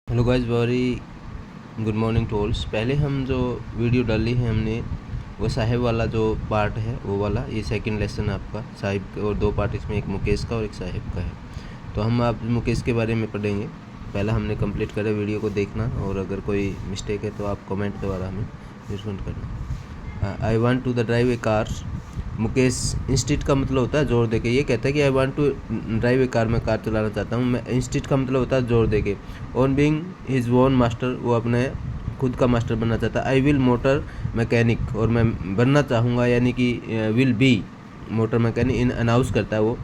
Hello guys, very good morning to alls. पहले हम जो वीडियो डाली है हमने वो साहिब वाला जो पार्ट है वो वाला, ये सेकंड लेसन आपका साहिब का, और दो पार्ट इसमें, एक मुकेश का और एक साहिब का है। तो हम आप मुकेश के बारे में पढ़ेंगे। पहला हमने कंप्लीट करा, वीडियो को देखना, और अगर कोई मिस्टेक है तो आप कमेंट द्वारा हमें रिस्पॉन्ड करना। I want to the drive a car. Mukesh इंस्टिट का मतलब होता है जोर देके, ये कहता है कि I want to drive a car, मैं कार चलाना चाहता हूँ। मैं इंस्टिट का मतलब होता है जोर देके। On being his own master, वो अपने खुद का मास्टर बनना चाहता है। आई विल मोटर मैकेनिक, और मैं बनना चाहूँगा, यानी कि will be motor mechanic in announce करता है वो।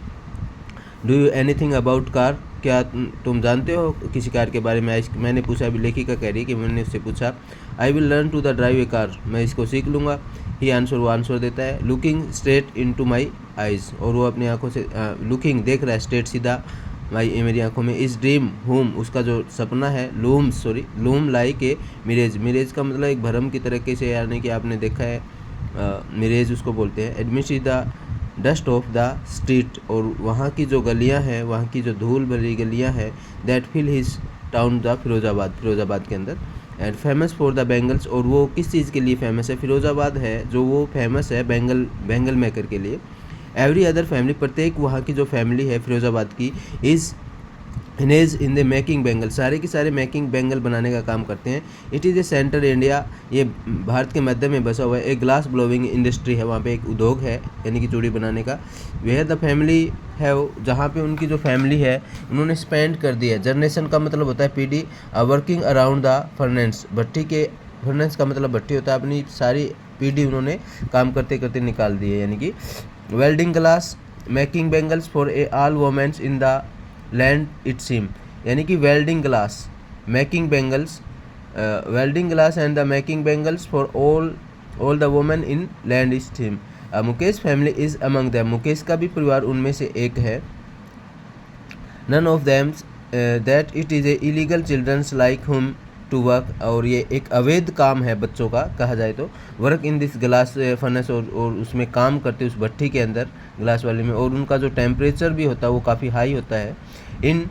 Do you anything about car, क्या तुम जानते हो किसी कार के बारे में? मैंने पूछा, अभी लेखिका कह रही है कि मैंने उससे पूछा। I will learn to the drive a car, मैं इसको सीख लूँगा। ही आंसर, वो आंसर देता है। Looking straight into my eyes, और वो अपनी आंखों से लुकिंग देख रहा है स्ट्रेट सीधा मेरी आंखों में। इस ड्रीम होम, उसका जो सपना है, loom like a mirage. Mirage का मतलब एक भ्रम की तरीके से, यानी कि आपने देखा है, मिरेज उसको बोलते हैं। Admit the dust of the street, और वहाँ की जो गलियाँ हैं, वहाँ की जो धूल भरी गलियाँ हैं, that fill his town the Firozabad के अंदर। And famous for the bangles, और वो किस चीज़ के लिए फेमस है? फिरोज़ाबाद है जो वो फेमस है बैंगल मेकर के लिए। एवरी अदर फैमिली, प्रत्येक वहाँ की जो फैमिली है फिरोज़ाबाद की, is engaged in the making bangle, सारे के सारे मेकिंग बैंगल बनाने का काम करते हैं। It is A centre India, ये भारत के मध्य में बसा हुआ है। एक ग्लास ब्लोविंग इंडस्ट्री है, वहाँ पे एक उद्योग है, यानी कि चूड़ी बनाने का। वेयर द फैमिली है, जहाँ पे उनकी जो फैमिली है उन्होंने स्पेंड कर दिया। जनरेशन का मतलब होता है पीढ़ी। वर्किंग अराउंड द फर्नेस, भट्टी के, फर्नेस का मतलब भट्टी होता है। अपनी सारी पीढ़ी उन्होंने काम करते करते निकाल दी है, यानी कि। Welding glass making bangles for a all womens in the land it seem, यानी कि welding glass making bangles, welding glass and the making bangles for all the women in land it seem. Mukesh family is among them, Mukesh का भी परिवार उनमें से एक है। None of them that it is a illegal childrens like whom to work, और ये एक अवैध काम है बच्चों का, कहा जाए तो। Work in this glass furnace, और उसमें काम करते उस भट्टी के अंदर, ग्लास वाले में, और उनका जो टेम्परेचर भी होता है वो काफ़ी हाई होता है। इन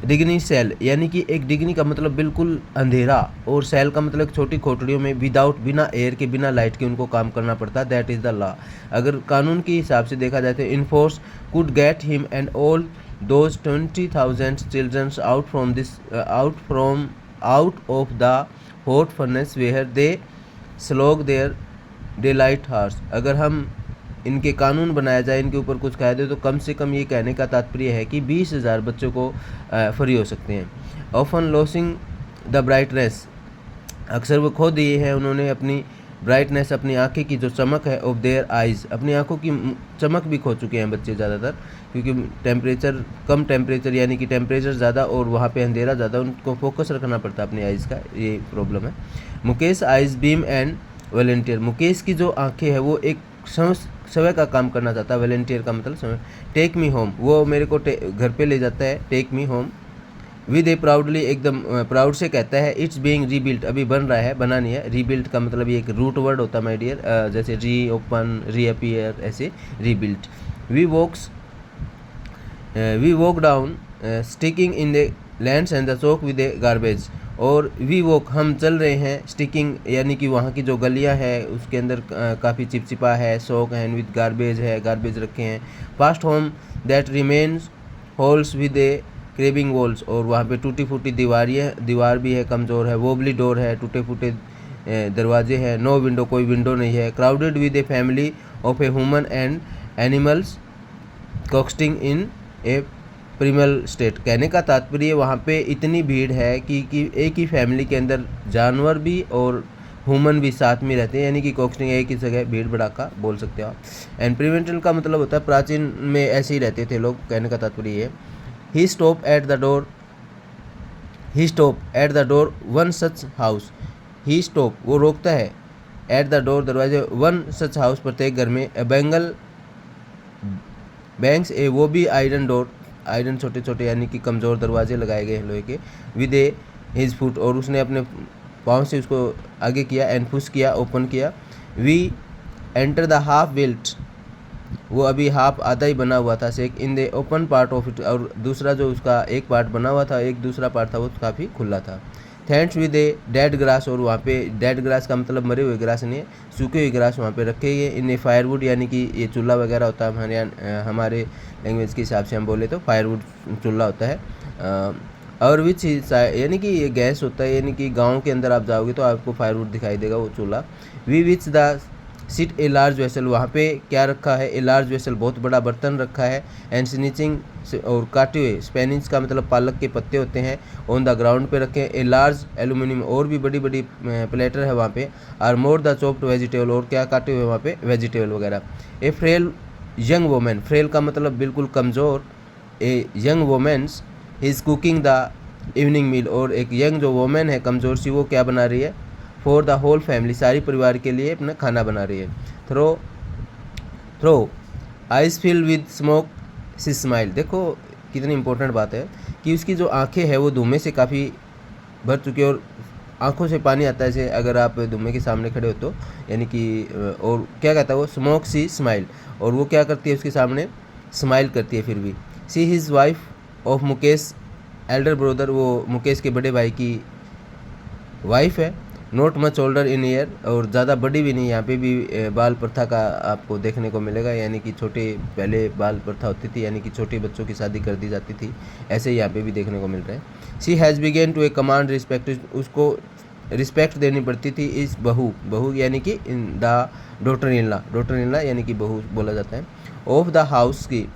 डिग्नी सेल, यानी कि एक डिग्नी का मतलब बिल्कुल अंधेरा, और सेल का मतलब छोटी खोटड़ियों में, विदाउट, बिना एयर के, बिना लाइट के उनको काम करना पड़ता है। दैट इज़ द लॉ, अगर कानून के हिसाब से देखा जाए तो। Enforce could get him and all those 20,000 childrens out of the hot furnace where they slog their daylight hours, अगर हम इनके कानून बनाया जाए, इनके ऊपर कुछ कायदे, तो कम से कम ये कहने का तात्पर्य है कि 20,000 बच्चों को फ्री हो सकते हैं। ऑफन लॉसिंग द ब्राइटनेस, अक्सर वो खो दिए हैं उन्होंने अपनी ब्राइटनेस, अपनी आंखें की जो चमक है, ऑफ देयर आइज़, अपनी आंखों की चमक भी खो चुके हैं बच्चे ज़्यादातर, क्योंकि टेम्परेचर, कम टेम्परेचर, यानी कि टेम्परेचर ज़्यादा और वहाँ पे अंधेरा ज़्यादा, उनको फोकस रखना पड़ता है अपनी आइज़ का, ये प्रॉब्लम है। Mukesh eyes beam and volunteer, Mukesh की जो आंखें हैं वो एक समय का काम करना चाहता है। वॉलेंटियर का मतलब समय। टेक मी होम, वो मेरे को घर पे ले जाता है, take me home. With a proudly, एकदम प्राउड से कहता है। इट्स बीइंग रीबिल्ट, अभी बन रहा है, बना नहीं है। रीबिल्ट का मतलब ये एक रूट वर्ड होता है माय डियर, जैसे री ओपन, रीअपियर, ऐसे rebuilt. We walk down sticking in the lands and the chowk with a garbage, और वी वॉक, हम चल रहे हैं, स्टिकिंग यानी कि वहाँ की जो गलियाँ हैं उसके अंदर काफ़ी चिपचिपा है, शौक है, विद गार्बेज है, गार्बेज रखे हैं। Past home that remains holes with a crumbling walls, और वहाँ पे टूटी फूटी दीवार भी है, कमज़ोर है। वोबली डोर है, टूटे फूटे दरवाजे हैं। नो विंडो, कोई विंडो नहीं है। Crowded with a family of a human and animals coexisting in a primal state, कहने का तात्पर्य वहाँ पे इतनी भीड़ है कि एक ही फैमिली के अंदर जानवर भी और ह्यूमन भी साथ में रहते हैं, यानी कि कॉक्सटिंग एक ही जगह, भीड़ भड़ाका बोल सकते हो आप। एंड प्रिवेंटल का मतलब होता है प्राचीन में ऐसे ही रहते थे लोग, कहने का तात्पर्य ये। He stop at the door one such house, he stop, वो रोकता है, एट द डोर, दरवाजे, वन सच हाउस, प्रत्येक घर में। बैंक्स ए, वो भी आयरन डोर, आयरन छोटे छोटे, यानी कि कमज़ोर दरवाजे लगाए गए हैं लोहे के। विद ए हिज फुट, और उसने अपने पाँव से उसको आगे किया, एंड पुश किया, ओपन किया। We enter the half built वो अभी हाफ आधा ही बना हुआ था shake in the open part of it, और दूसरा जो उसका एक पार्ट बना हुआ था, एक दूसरा पार्ट था वो काफ़ी खुला था। Thanks with a dead grass, और वहाँ पे डेड ग्रास का मतलब मरे हुए ग्रास नहीं है, सूखे हुए ग्रास वहाँ पे रखे गए। इन ए फायरवुड, यानी कि ये चूल्हा वगैरह होता है हमारे लैंग्वेज के हिसाब से हम बोले तो फायरवुड चूल्हा होता है। और विच यानी कि ये गैस होता है, यानी कि गाँव के अंदर आप जाओगे तो आपको फायरवुड दिखाई देगा वो चूल्हा। We which the sit a large vessel, वहाँ पे क्या रखा है, ए लार्ज वेसल बहुत बड़ा बर्तन रखा है। एंड स्निचिंग, और काटे हुए, स्पेनिश का मतलब पालक के पत्ते होते हैं, ऑन द ग्राउंड पे रखे। ए लार्ज एल्यूमिनियम, और भी बड़ी बड़ी प्लेटर है वहाँ पे। Are more the chopped vegetable, और क्या काटे हुए वहाँ पे वेजिटेबल वगैरह। A frail young women, frail का मतलब बिल्कुल कमज़ोर, a young womens is cooking the evening meal, और एक यंग जो वोमेन है कमज़ोर सी, वो क्या बना रही है, फॉर द होल फैमिली, सारी परिवार के लिए अपना खाना बना रही है। Throw eyes fill with smoke see smile, देखो कितनी इंपॉर्टेंट बात है कि उसकी जो आंखें हैं वो धुएं से काफ़ी भर चुकी है, और आंखों से पानी आता है जैसे अगर आप धुएं के सामने खड़े हो तो, यानी कि और क्या कहता है वो, स्मोक सी स्माइल, और वो क्या करती है उसके सामने स्माइल करती है फिर भी। See his wife of Mukesh Elder brother, वो मुकेश के बड़े भाई की वाइफ है। Not much older in year, और ज़्यादा बड़ी भी नहीं, यहाँ पे भी बाल प्रथा का आपको देखने को मिलेगा, यानी कि छोटे पहले बाल प्रथा होती थी, यानी कि छोटे बच्चों की शादी कर दी जाती थी, ऐसे ही यहाँ पे भी देखने को मिल रहा है। She has began to a command respect, उसको रिस्पेक्ट देनी पड़ती थी इस बहू यानी कि इन द डॉटर इन ला यानी कि बहू बोला जाता है। ऑफ द हाउस की,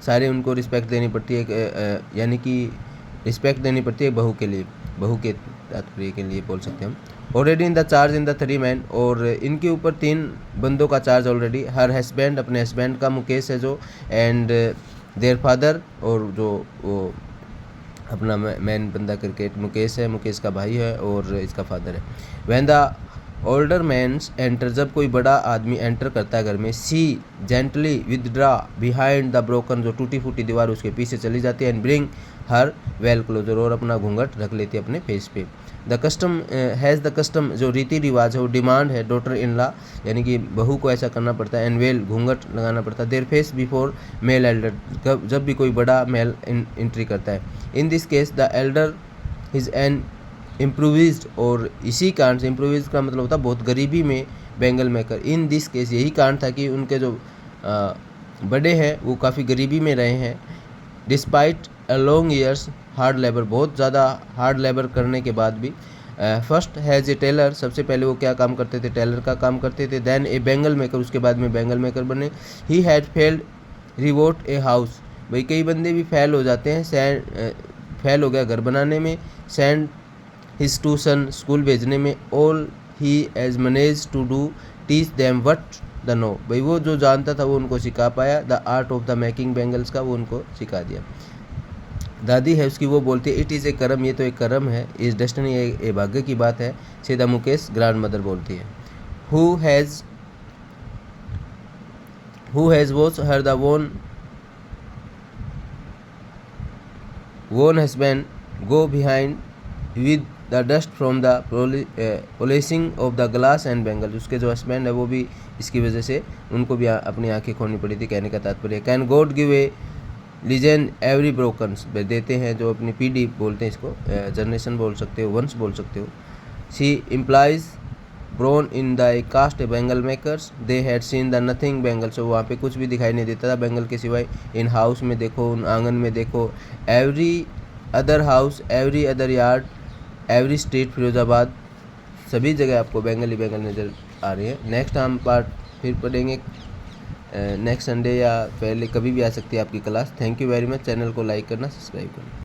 सारे उनको रिस्पेक्ट देनी पड़ती है, यानी कि रिस्पेक्ट देनी पड़ती है बहू के लिए, बहू के तात्पर्य के लिए बोल सकते हैं हम। Already in the charge in the 3 man, और इनके ऊपर 3 बंदों का चार्ज ऑलरेडी। हर हस्बैंड, अपने हस्बैंड का, मुकेश है जो, एंड देयर फादर, और जो वो अपना मैन बंदा क्रिकेट मुकेश है, मुकेश का भाई है, और इसका फादर है। When the older mans enter, जब कोई बड़ा आदमी एंटर करता है घर में, she gently withdraw behind the broken, जो टूटी फूटी दीवार उसके पीछे चली जाती है। And bring her veil closer, और अपना घूंघट रख लेती है अपने फेस पे। The custom has the custom, जो रीति रिवाज है वो डिमांड है डॉटर इन ला, यानी कि बहू को ऐसा करना पड़ता है। एंड वेल, घूंघट लगाना पड़ता है। Their face before male elder, जब भी कोई बड़ा मेल एंट्री करता है। In this case the elder is an improvised, और इसी कारण से, इम्प्रोविज का मतलब होता है बहुत गरीबी में bangle maker. In this case, यही कारण था कि उनके जो बड़े हैं वो काफ़ी गरीबी में रहे हैं। Despite a long years hard labour, बहुत ज़्यादा हार्ड लेबर करने के बाद भी। फर्स्ट हैज़ ए टेलर, सबसे पहले वो क्या काम करते थे, टेलर का काम करते थे। देन ए बैंगल मेकर, उसके बाद में बैंगल मेकर बने। He had failed revolt a house, भाई कई बंदे भी फेल हो जाते हैं, फेल हो गया घर बनाने में। Send his two son, school भेजने में। All he has managed to do teach them what the know, भाई वो जो जानता था वो उनको सिखा पाया। The art of the making bangles का वो उनको सिखा दिया। दादी है उसकी, वो बोलती है इट इज़ ए करम, ये तो एक करम है। इज़ डेस्टिनी, ये भाग्य की बात है। सीधा मुकेश ग्रैंड मदर बोलती है। Who has watch her the own husband go behind with the dust from the polishing of the glass and bangle, उसके जो हस्बैंड है वो भी इसकी वजह से उनको भी अपनी आंखें खोनी पड़ी थी, कहने का तात्पर्य। Can God give a legend every brokens, देते हैं जो अपनी पीढ़ी बोलते हैं इसको, जनरेशन बोल सकते हो, वंश बोल सकते हो। She implies born in the caste bangle makers, they had seen the nothing bangle, so वहाँ पे कुछ भी दिखाई नहीं देता था बैंगल के सिवाय। इन हाउस में देखो, उन आंगन में देखो, every other house, every other yard, every street, Firozabad, सभी जगह आपको बैंगल ही बैंगल नज़र आ रही है। नेक्स्ट हम पार्ट फिर पढ़ेंगे नेक्स्ट संडे, या पहले कभी भी आ सकती है आपकी class. Thank you very much. Channel को लाइक करना, सब्सक्राइब करना।